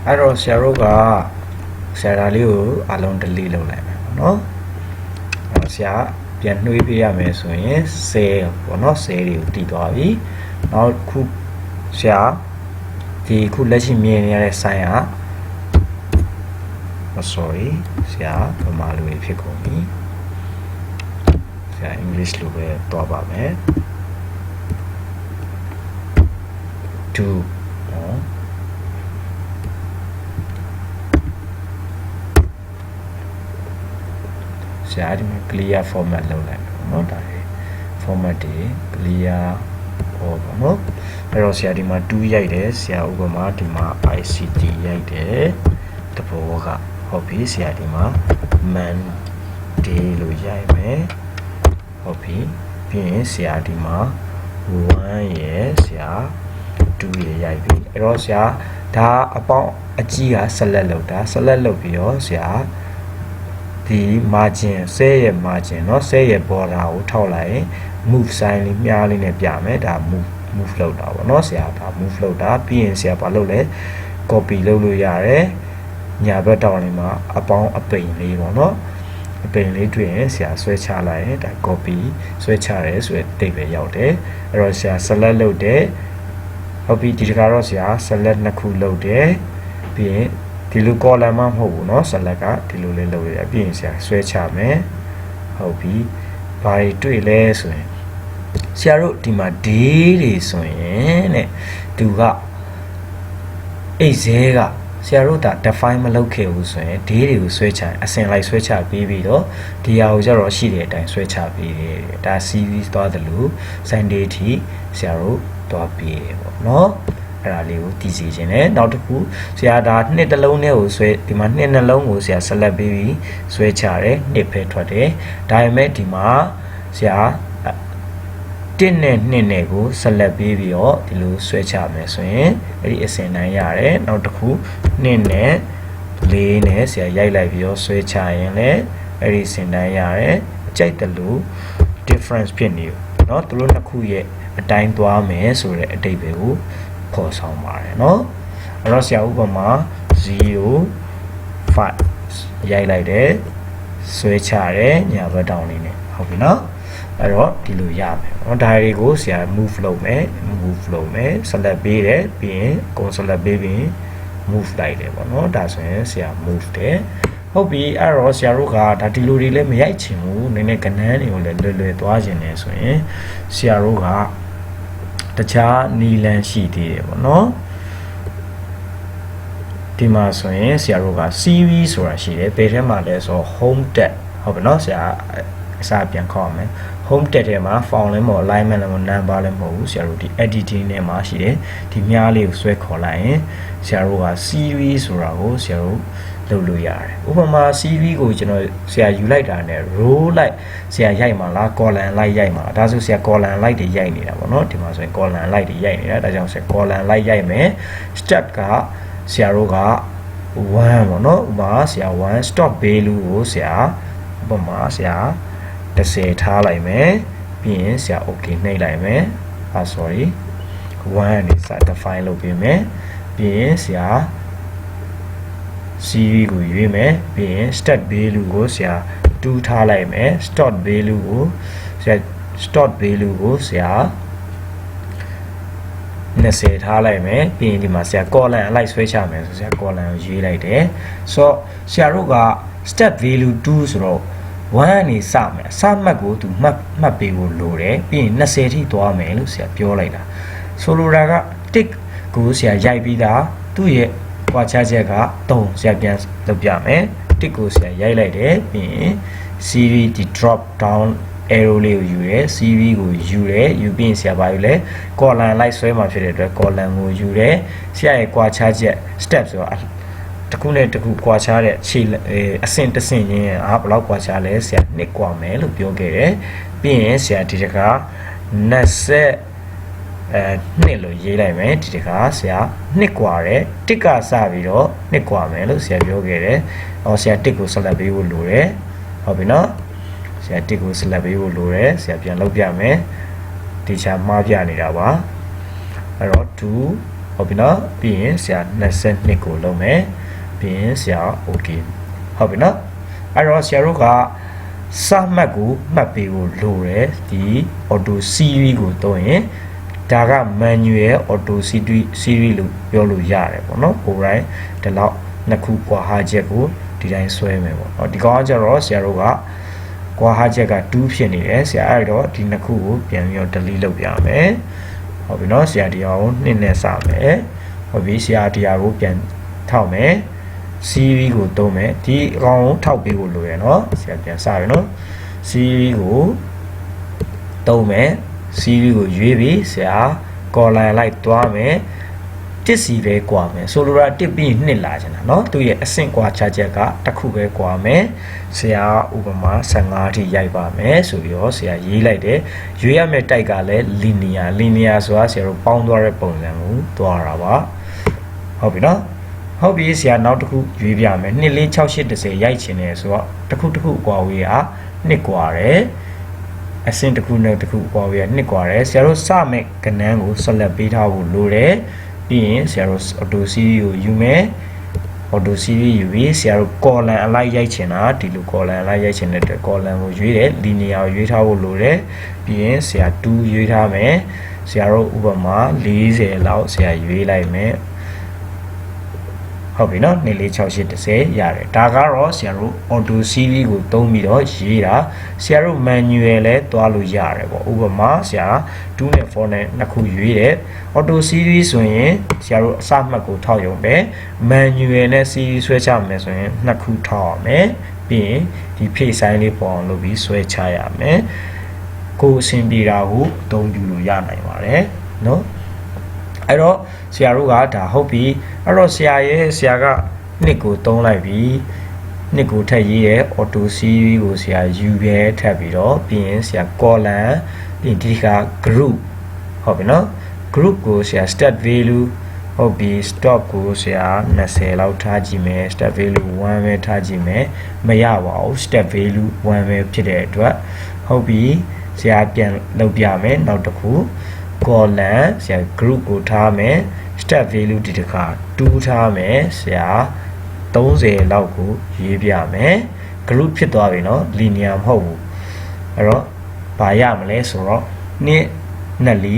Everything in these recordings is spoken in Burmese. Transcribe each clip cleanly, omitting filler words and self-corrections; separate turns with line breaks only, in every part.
အဲ့တော့ဆရာတို့ကဆရာဒါလေးကိုအလုံး delete လုပ်လိုက်မယ်ပေါ့နော်အဲ့တော့ဆရာပြန်နှွေးပေးရမယ်ဆိုရင် cell ပေါ့နော် cell တွေကိုတည်သွားပြီနောက်ခုဆရာဒီခုလက်ရှိမြင်နေရတဲ့ sign ကsorry ဆရာဗမာလိုဖြစ်ကုန်ပြီဆရာ English လိုပဲတွားပါမယ် to နော်ဆရာဒီမှာ clear format လုပ်လိုက်မယ်နော်ဒါလေး format တွေ clear ဟောပါနော်အဲ့တော့ဆရာဒီမှာ2ရိုက်တယ်ဆရာဥပမာဒီမှာ ICT ရိုက်တယ်တဘောကဟုတ်ပြီဆရာဒီမှာ man day လို့ရိုက်မယ်ဟုတ်ပြီပြီးရင်ဆရာဒီမှာ1ရယ်ဆရာ2ရယ်ရိုက်ပြီအဲ့တော့ဆရာဒါအပေါင်းအကြီးက select လုပ်တာ select လုပ်ပြီးတော့ဆရာဒီ margin ဆဲရဲ့ margin เนาะဆဲရဲ့ border ကိုထောက်လိုက်ရင် move sign လေးမြားလေးနဲ့ပြမယ်ဒါ move လုပ်တာပေါ့เนาะဆရာဒါ move လုပ်တာပြီးရင်ဆရာဘာလုပ်လဲ copy လုပ်လို့ရတယ်ညာဘက်တောင်လေးမှာအပေါင်းအပိန်လေးပေါ့เนาะအပိန်လေးတွေ့ရင်ဆရာဆွဲချလိုက်ရင်ဒါ copy ဆွဲချရဲဆိုတဲ့တိတ်ပဲရောက်တယ်အဲ့တော့ဆရာ select လုပ်တယ်ဟုတ်ပြီဒီတခါတော့ဆရာ select နှစ်ခုလုပ်တယ်ပြီးရင်ဒီလို column မဟုတ်ဘူးเนาะ select ကဒီလိုလေးလုပ်ရတယ်ပြီးရင်ဆရာဆွဲချမယ်ဟုတ်ပြီဘာတွေတွေ့လဲဆိုရင်ဆရာတို့ဒီမှာ day တွေဆိုရင်တဲ့သူကအိတ်ဇဲကဆရာတို့ဒါ define မလုပ်ခဲ့ဘူးဆိုရင် day တွေကိုဆွဲချအစင်လိုက်ဆွဲချပြီးပြီးတော့ဒီဟာကိုကျတော့ရှိတဲ့အတိုင်းဆွဲချပြီးတယ်ဒါ series သွားတယ်လို့ Sunday ထိဆရာတို့သွားပြီးတယ်ပေါ့เนาะအဲ့ဒါလေးကိုတည်စီခြင်းနဲ့နောက်တစ်ခုဆရာဒါနှစ်တစ်လုံးနဲ့ကိုဆွဲဒီမှာနှစ်နှလုံးကိုဆရာ select ပြီးပြီးဆွဲချတယ်နှစ်ပဲထွက်တယ်ဒါပေမဲ့ဒီမှာဆရာ1နဲ့2နဲ့ကို select ပြီးပြီးတော့ဒီလိုဆွဲချမယ်ဆိုရင်အဲ့ဒီအစင်တိုင်းရတယ်နောက်တစ်ခု2နဲ့4နဲ့ဆရာရိုက်လိုက်ပြီးတော့ဆွဲချရင်လည်းအဲ့ဒီအစင်တိုင်းရတယ်ကြိုက်တယ်လို့ difference ဖြစ်နေဘူးเนาะသူတို့နှစ်ခုရဲ့အတိုင်းသွားမယ်ဆိုတဲ့အဓိပ္ပာယ်ကိုခေါ်ဆောင်ပါတယ်เนาะအဲ့တော့ဆရာဥပမာ0 5ရိုက်လိုက်တယ်ဆွဲချတယ်ညာဘက်တောင်လေးနဲ့ဟုတ်ပြီเนาะအဲ့တော့ဒီလိုရမယ်เนาะဒါတွေကိုဆရာ move လုပ်မယ် select ပေးတယ်ပြီးရင် select ပေးပြီး move လိုက်တယ်ပေါ့เนาะဒါဆိုရင်ဆရာ move တယ်ဟုတ်ပြီအဲ့တော့ဆရာတို့ကဒါဒီလိုတွေလည်းမရိုက်ချင်ဘူးနည်းနည်းကဏ္ဍတွေကိုလည်းလွယ်သွားခြင်းနေဆိုရင်ဆရာတို့ကတခြားနီလန်ရှိသေးတယ်ပေါ့နော်ဒီမှာဆိုရင်ဆရာတို့က CV ဆိုတာရှိတယ်ဘယ်ထဲမှာလဲဆိုတော့ home tab ဟုတ်ပါနော်ဆရာအစားပြန်ခေါ်မယ် home tab ထဲမှာ font လည်းမဟုတ် alignment လည်းမဟုတ် number လည်းမဟုတ်ဘူးဆရာတို့ဒီ editing ထဲမှာရှိတယ်ဒီမြားလေးကိုဆွဲခေါ်လိုက်ရင်ဆရာတို့က CV ဆိုတာကိုဆရာတို့လုပ်လို့ရတယ်ဥပမာ CV ကိုကျွန်တော်ဆရာယူလိုက်တာနဲ့ row လိုက်ဆရာရိုက်မှာလား column လိုက်ရိုက်မှာဒါဆိုဆရာ column လိုက်တွေရိုက်နေတာပေါ့နော်ဒီမှာဆိုရင် column လိုက်တွေရိုက်နေတာဒါကြောင့်ဆရာ column လိုက်ရိုက်မယ် start ကဆရာတို့က1ပေါ့နော်ဥပမာဆရာ1 stop value ကိုဆရာဥပမာဆရာ10ထားလိုက်မယ်ပြီးရင်ဆရာ okay နှိပ်လိုက်မယ်sorry 1နဲ့စ define လုပ်ပေးမယ်ပြီးရင်ဆရာ CV ကိုရွေးမယ်ပြီးရင် start value ကိုဆရာ2ထားလိုက်မယ် start value ကိုဆရာ start value ကိုဆရာ20ထားလိုက်မယ်ပြီးရင်ဒီမှာဆရာ column အလိုက်ဆွဲချမယ်ဆိုဆရာ column ကိုရွေးလိုက်တယ်ဆိုတော့ဆရာတို့က start value 2ဆိုတော့1နေစမယ်စမှတ်ကိုသူမှတ်ပေးဖို့လိုတယ်ပြီးရင်20ထိသွားမယ်လို့ဆရာပြောလိုက်တာဆိုလိုတာက tick ကိုဆရာရိုက်ပြီးသားသူ့ရဲ့ကွာခြားချက်က3ဆရာပြန်လုပ်ပြမယ် tick ကိုဆရာရိုက်လိုက်တယ်ပြီးရင် CV ဒီ drop down arrow လေးကိုယူတယ် CV ကိုယူတယ်ယူပြီးရင်ဆရာဘာယူလဲ column လိုက်ဆွဲမှာဖြစ်တဲ့အတွက် column ကိုယူတယ်ဆရာရဲ့ကွာခြားချက် step ဆိုတော့တစ်ခုနဲ့တစ်ခုကွာခြားတဲ့ခြေအဆင့်တစ်ဆင့်ချင်းဘယ်လောက်ကွာခြားလဲဆရာနှစ်ကွာမယ်လို့ပြောခဲ့တယ်ပြီးရင်ဆရာဒီတခါနှစ်လို့ရေးလိုက်မယ်ဒီတခါဆရာနှစ်ကွာတယ်တစ်ကစပြီးတော့နှစ်ကွာမယ်လို့ဆရာပြောခဲ့တယ်ဆရာတစ်ကို select ပေးဖို့လိုတယ်ဟုတ်ပြီနော်ဆရာတစ်ကို select ပေးဖို့လိုတယ်ဆရာပြန်လုပ်ပြမယ်ဒီချာမှားပြနေတာပါအဲ့တော့2 ဟုတ်ပြီနော်ပြီးရင်ဆရာ22ကိုလုံးမယ်ပြီးရင်ဆရာ okay ဟုတ်ပြီနော်အဲ့တော့ဆရာတို့ကစမှတ်ကိုမှတ်ပေးဖို့လိုတယ်ဒီ auto series ကိုသုံးရင်ဒါက manual auto series လို့ပြောလို့ရတယ်ပေါ့နော်ကိုယ်တိုင်းဒီလောက်နှစ်ခုကွာဟာချက်ကိုဒီတိုင်းဆွဲမယ်ပေါ့နော်ဒီကောင်ကကျတော့ဆရာတို့ကကွာဟာချက်က2ဖြစ်နေတယ်ဆရာအဲ့တော့ဒီနှစ်ခုကိုပြန်ပြီးတော့ delete လုပ်ပြမယ်ဟုတ်ပြီနော်ဆရာတရားကို2နဲ့စမယ်ဟုတ်ပြီဆရာတရားကိုပြန်ထောက်မယ် series ကိုသုံးမယ်ဒီအကောင်ကိုထောက်ပေးဖို့လိုရယ်နော်ဆရာပြန်စပြီနော် series ကိုသုံးမယ် series ကိုရွေးပြီးဆရာ column လိုက်သွားမယ်တစ်စီပဲကွာမယ်ဆိုလိုတာတစ်ပြီးနှစ်လာချင်တာเนาะသူရဲ့အဆင့်ကွာခြားချက်ကတစ်ခုပဲကွာမယ်ဆရာဥပမာ15ထိရိုက်ပါမယ်ဆိုပြီးတော့ဆရာရေးလိုက်တယ်ရွေးရမယ့်တိုက်ကလည်း linear ဆိုတာဆရာတို့ပေါင်းသွားတဲ့ပုံစံကိုတွားတာပါဟုတ်ပြီเนาะဟုတ်ပြီဆရာနောက်တစ်ခုရွေးပြမယ်2 4 6 8 10ရိုက်ချင်တယ်ဆိုတော့တစ်ခုအကွာဝေးကနှစ်ကွာတယ်အဆင့်တစ်ခုနဲ့တစ်ခုအကွာဝေးကနှစ်ကွာတယ်ဆရာတို့စမယ့်ကဏ္ဍကိုဆက်လက်ပေးထားဖို့လိုတယ်ပြီးရင်ဆရာတို့ auto series ကိုယူမယ် auto series ယူပြီးဆရာတို့ column အလိုက်ရိုက်ချင်တာဒီလို column အလိုက်ရိုက်ချင်တဲ့အတွက် column ကိုရွေးတယ် linear ကိုရွေးထားဖို့လိုတယ်ပြီးရင်ဆရာ2ရွေးထားမယ်ဆရာတို့ဥပမာ40လောက်ဆရာရွေးလိုက်မယ်ဟုတ်ပြီနော်2 4 6 8 10ရတယ်ဒါကတော့ဆရာတို့ auto series ကိုသုံးပြီးတော့ရေးတာဆရာတို့ manual လဲတွားလို့ရတယ်ပေါ့ဥပမာဆရာ2နဲ့4နဲ့နှစ်ခုရွေးတယ် auto series ဆိုရင်ဆရာတို့အစမှတ်ကိုထောက်ရုံပဲ manual နဲ့ series ဆွဲချမယ်ဆိုရင်နှစ်ခုထောက်ရမယ်ပြီးရင်ဒီ page size လေးပေါ်အောင်လုပ်ပြီးဆွဲချရမယ်ကိုယ်အဆင်ပြေတာကိုအသုံးပြုလို့ရနိုင်ပါတယ်နော်အဲ့တော့ဆရာတို့ကဒါဟုတ်ပြီအဲ့တော့ဆရာကနှစ်ကိုသုံးလိုက်ပြီနှစ်ကိုထပ်ရေးရဲ့ auto series ကိုဆရာယူရဲထပ်ပြီးတော့ပြီးရင်ဆရာ column ပြီးရင်ဒီက group ဟုတ်ပြီနော် group ကိုဆရာ start value ဟုတ်ပြီ stop ကိုဆရာ20လောက်ထားကြည့်မယ် step value 1ပဲထားကြည့်မယ်မရပါဘူး step value 1ပဲဖြစ်တဲ့အတွက်ဟုတ်ပြီဆရာပြန်လုပ်ပြမယ်နောက်တစ်ခု column ဆရာ group ကိုထားမယ် step value ဒီတစ်ခါ2ထားမယ်ဆရာ30လောက်ကိုရေးပြမယ် group ဖြစ်သွားပြီเนาะ linear မဟုတ်ဘူးအဲ့တော့ဘာရမလဲဆိုတော့နှစ်နှစ်လီ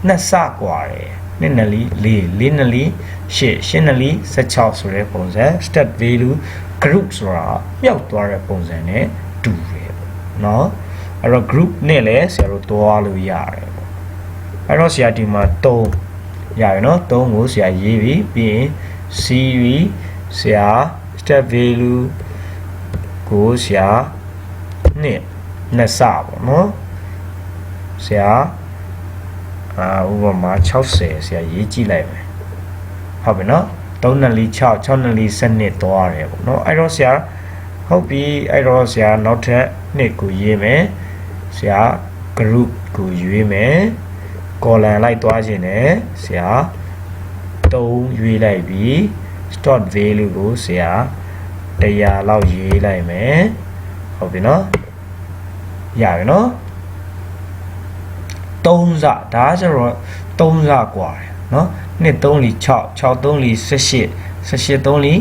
နှစ်စกว่าတယ်နှစ်နှစ်လီ4နှစ်လီ8နှစ်လီ16ဆိုတဲ့ပုံစံ step value group ဆိုတာမြောက်သွားတဲ့ပုံစံနဲ့တူတယ်เนาะအဲ့တော့ group နဲ့လည်းဆရာတို့တွားလို့ရတယ်ပေါ့အဲ့တော့ဆရာဒီမှာ3ရပြီเนาะ3ကိုဆရာရေးပြီးပြီးရင် series ဆရာ step value ကိုဆရာနှစ်စပေါ့เนาะဆရာဥပမာ60ဆရာရေးကြည့်လိုက်မယ်ဟုတ်ပြီเนาะ3နှစ်လီ6နှစ်လီ12သွားတယ်ပေါ့เนาะအဲ့တော့ဆရာဟုတ်ပြီအဲ့တော့ဆရာနောက်ထပ်နှစ်ကိုရေးမယ်ဆရာ group ကိုရွေးမယ် column လိုက်သွားခြင်းနဲ့ဆရာ3ရွေးလိုက်ပြီး start value ကိုဆရာ100လောက်ရေးလိုက်မယ်ဟုတ်ပြီเนาะရပြီเนาะ3စဒါကျတော့3စกว่าတယ်เนาะနှစ်3လီ6 3လီ18 3လီ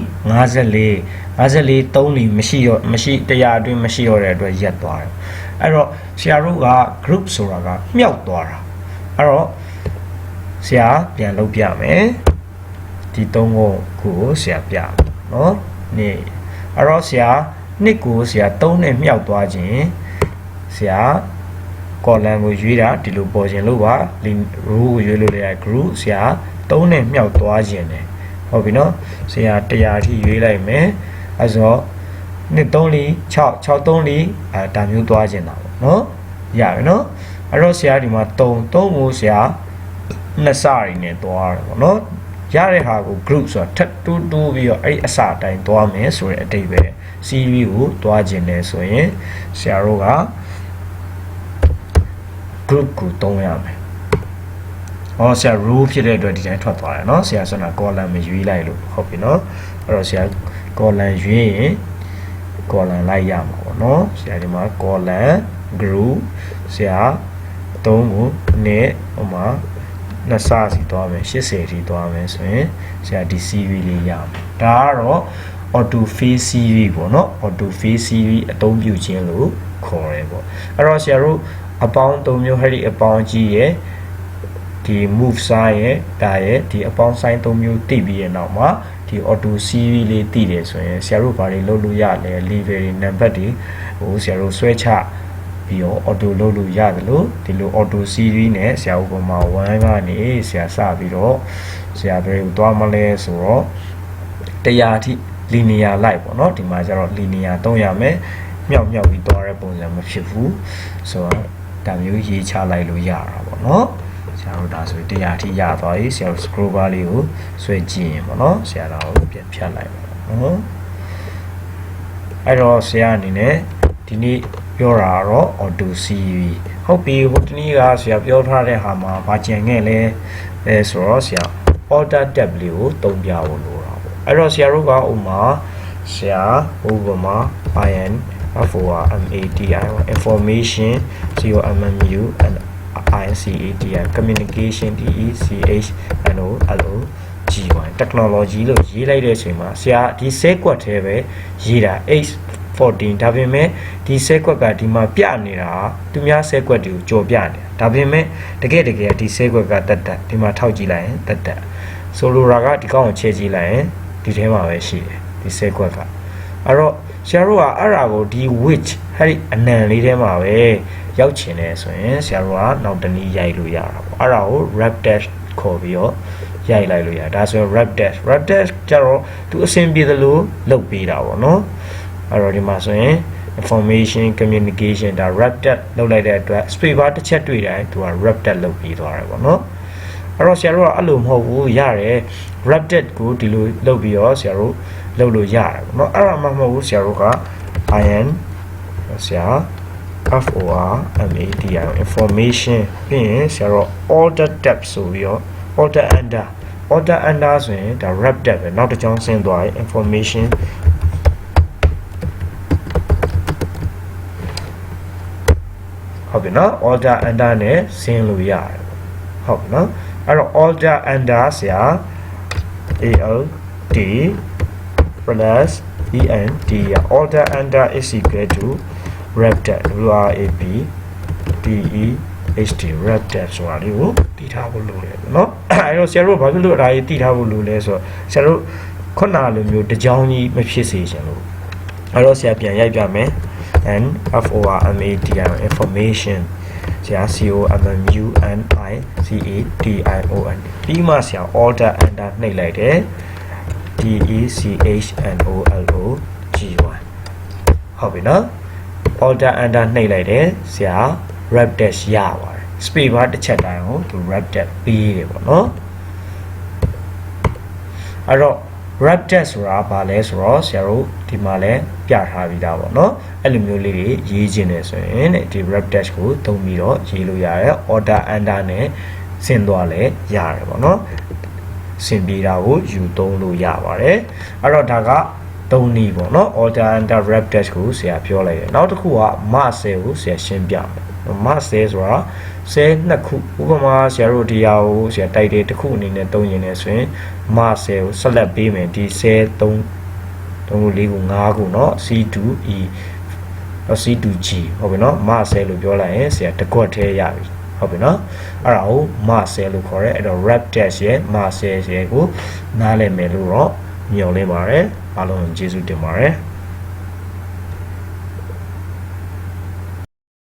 54 3လီမရှိ100အတွင်းမရှိတော့တဲ့အတွက်ရက်သွားတယ်အဲ့တော့ဆရာတို့က group ဆိုတာကမြောက်သွားတာအဲ့တော့ဆရာပြန်လုပ်ပြမယ်ဒီ3ကိုဆရာပြเนาะနေ့အဲ့တော့ဆရာနှစ်ကိုဆရာ3နဲ့မြောက်သွားခြင်းဆရာcolumn ကိုရွေးတာဒီလိုပေါ်ခြင်းလို့ပါ row ကိုရွေးလို့ရတယ် group ဆရာ3နဲ့မြောက်သွားခြင်းတယ်ဟုတ်ပြီနော်ဆရာ100ထိရွေးလိုက်မယ်အဲဆိုနှစ်3လီ6 3လီဒါမျိုးသွားခြင်းတာပေါ့နော်ရပြီနော်အဲ့တော့ဆရာဒီမှာ3ကိုဆရာနှစ်စရင်းနဲ့သွားရတယ်ပေါ့နော်ရတဲ့ဟာကို group ဆိုတာထပ်တိုးပြီးတော့အဲ့အစအတိုင်းသွားမယ်ဆိုတဲ့အတိတ်ပဲ series ကိုသွားခြင်းတယ်ဆိုရင်ဆရာတို့ကgroup ကိုသုံးရမယ်။ဆရာ row ဖြစ်တဲ့အတွက်ဒီတိုင်းထွက်သွားတယ်နော်။ဆရာဆိုတော့ column မရွေးလိုက်လို့ဟုတ်ပြီနော်။အဲ့တော့ဆရာ column ရွေးရင် column လိုက်ရမှာပေါ့နော်။ဆရာဒီမှာ column group ဆရာ3ကိုနဲ့ဟိုမှာ နှစ်ဆစီသွားမယ်80ထိသွားမယ်ဆိုရင်ဆရာဒီ CV လေးရမယ်ဒါကတော့ auto fill CV ပေါ့နော် auto fill CV အသုံးပြုခြင်းလို့ခေါ်ရဲပေါ့အဲ့တော့ဆရာတို့အပေါင်း၃မျိုးဟဲ့ဒီအပေါင်းကြီးရဲ့ဒီ move sign ရဲ့ဒါရဲ့ဒီအပေါင်း sign ၃မျိုးသိပြီးရဲ့နောက်မှာဒီ auto CV လေးသိတယ်ဆိုရင်ဆရာတို့ဘာတွေလုပ်လို့ရလဲ level တွေ number တွေဟိုဆရာတို့ဆွဲချပြီးတော့ auto လုပ်လို့ရတယ်လို့ဒီလို auto CV နဲ့ဆရာဥပမာ1ကနေဆရာစပြီးတော့ဆရာဘယ်ကိုသွားမလဲဆိုတော့100အထိ linear လိုက်ပေါ့နော်ဒီမှာကျတော့ linear သုံးရမယ်မြောက်ပြီးသွားတဲ့ပုံစံမဖြစ်ဘူးဆိုတော့ဒါမျိုးရေးချလိုက်လို့ရတာပေါ့နော်ဆရာတို့ဒါဆို100အထိရသွားပြီဆရာတို့ scroll bar လေးကိုဆွဲကြည့်ရင်ပေါ့နော်ဆရာတို့ပြန်ဖြတ်လိုက်ပါနော်အဲ့တော့ဆရာအနေနဲ့ဒီနေ့ပြောတာတော့ auto CV ဟုတ်ပြီဟိုတနည်းကဆရာပြောထားတဲ့ဟာမှာဘာကြံခဲ့လဲဆိုတော့ဆရာ order tab လေးကိုတုံးပြဖို့လိုတာပေါ့အဲ့တော့ဆရာတို့ကဥမာဆရာဥပမာ information commu and ICATI communication DECHNOLOGY technology လို့ရေးလိုက်တဲ့အချိန်မှာဆရာဒီ set ကွက်ထဲပဲရေးတာ H14 ဒါပေမဲ့ဒီ set ကွက်ကဒီမှာပြနေတာသူများ set ကွက်တွေကိုကြော်ပြနေတာဒါပေမဲ့တကယ်ဒီ set ကွက်ကတက်ဒီမှာထောက်ကြည့်လိုက်ရင်တက်ဆိုလိုတာကဒီကောင်ကိုချဲကြည့်လိုက်ရင်ဒီထဲမှာပဲရှိတယ်ဒီ set ကွက်ကအဲ့တော့ဆရာတို့ကအဲ့ဒါကိုဒီ which ဟဲ့အနံလေးထဲမှာပဲရောက်ချင်တယ်ဆိုရင်ဆရာတို့ကနောက်တနည်းရိုက်လို့ရတာပေါ့အဲ့ဒါကို wrap dash ခေါ်ပြီးတော့ရိုက်လိုက်လို့ရဒါဆိုရင် wrap dash ကျတော့သူအဆင်ပြေသလိုလုပ်ပေးတာပေါ့နော်အဲ့တော့ဒီမှာဆိုရင် information communication ဒါ wrap dash လုပ်လိုက်တဲ့အတွက် space bar တစ်ချက်တွေ့တိုင်းသူက wrap dash လုပ်ပြီးသွားတယ်ပေါ့နော်အဲ့တော့ဆရာတို့ကအဲ့လိုမဟုတ်ဘူးရတယ် wrap dash ကိုဒီလိုလုပ်ပြီးတော့ဆရာတို့လုပ်လို့ရတယ်ပေါ့နော်အဲ့ဒါမှမဟုတ်ဘူးဆရာတို့က ဆရာ FORMAT information ပြီးရင်ဆရာတို့ order tab ဆိုပြီးတော့ order under ဆိုရင်ဒါ wrap tab ပဲနောက်တစ်ကြောင်းဆင်းသွားရင် information ဟုတ်ပြီနော် order under နဲ့ဆင်းလို့ရတယ်ဟုတ်ပြီနော်အဲ့တော့ order under ဆရာ ALT plus END order under is equal to wrap tab WRAPDEHD wrap tab ဆိုတာလေးကိုတည်ထားဖို့လိုတယ်เนาะအဲ့တော့ဆရာတို့ဘာဖြစ်လို့ဒါကြီးတည်ထားဖို့လိုလဲဆိုတော့ဆရာတို့ခုနလိုမျိုးတကြောင်ကြီးမဖြစ်စေချင်လို့အဲ့တော့ဆရာပြန်ရိုက်ပြမယ် and FORMAT information ဆရာ COMMUNICATION ပြီးမှဆရာ order under နှိပ်လိုက်တယ် DECHNOLOGY ဟုတ်ပြီနော် order under နှိပ်လိုက်တယ်ဆရာ wrap dash ရပါတယ် space bar တစ်ချက်တိုင်းကိုသူ wrap dash ပေးတယ်ပေါ့နော်အဲ့တော့ wrap dash ဆိုတာဘာလဲဆိုတော့ဆရာတို့ဒီမှာလဲပြထားပြီးသားပေါ့နော်အဲ့လိုမျိုးလေးတွေရေးခြင်းနေဆိုရင်ဒီ wrap dash ကိုသုံးပြီးတော့ရေးလို့ရတယ် order under နဲ့ဆင်းသွားလဲရတယ်ပေါ့နော်ဆင်ပြေတာကိုယူသုံးလို့ရပါတယ်အဲ့တော့ဒါက3နည်းပေါ့နော် order under wrap dash ကိုဆရာပြောလိုက်တယ်နောက်တစ်ခုက mark cell ကိုဆရာရှင်းပြမယ် mark cell ဆိုတာ cell နှစ်ခုဥပမာဆရာတို့ဒီဟာကိုဆရာတိုက်တယ်တစ်ခုအနေနဲ့သုံးရင်လည်းဆိုရင် mark cell ကို select ပေးမယ်ဒီ cell 3 4 5ခုเนาะ C2E C2G ဟုတ်ပြီเนาะ mark cell လို့ပြောလိုက်ရင်ဆရာတစ်ခွက်ထဲရပြီဟုတ်ပြီနော်အဲ့ဒါကို mark cell လို့ခေါ်ရဲအဲ့တော့ wrap dash ရဲ့ mark cell ရဲ့ကိုနားလည်မယ်လို့တော့ညွှန်လင်းပါတယ်အားလုံးကျေးဇူးတင်ပါတယ်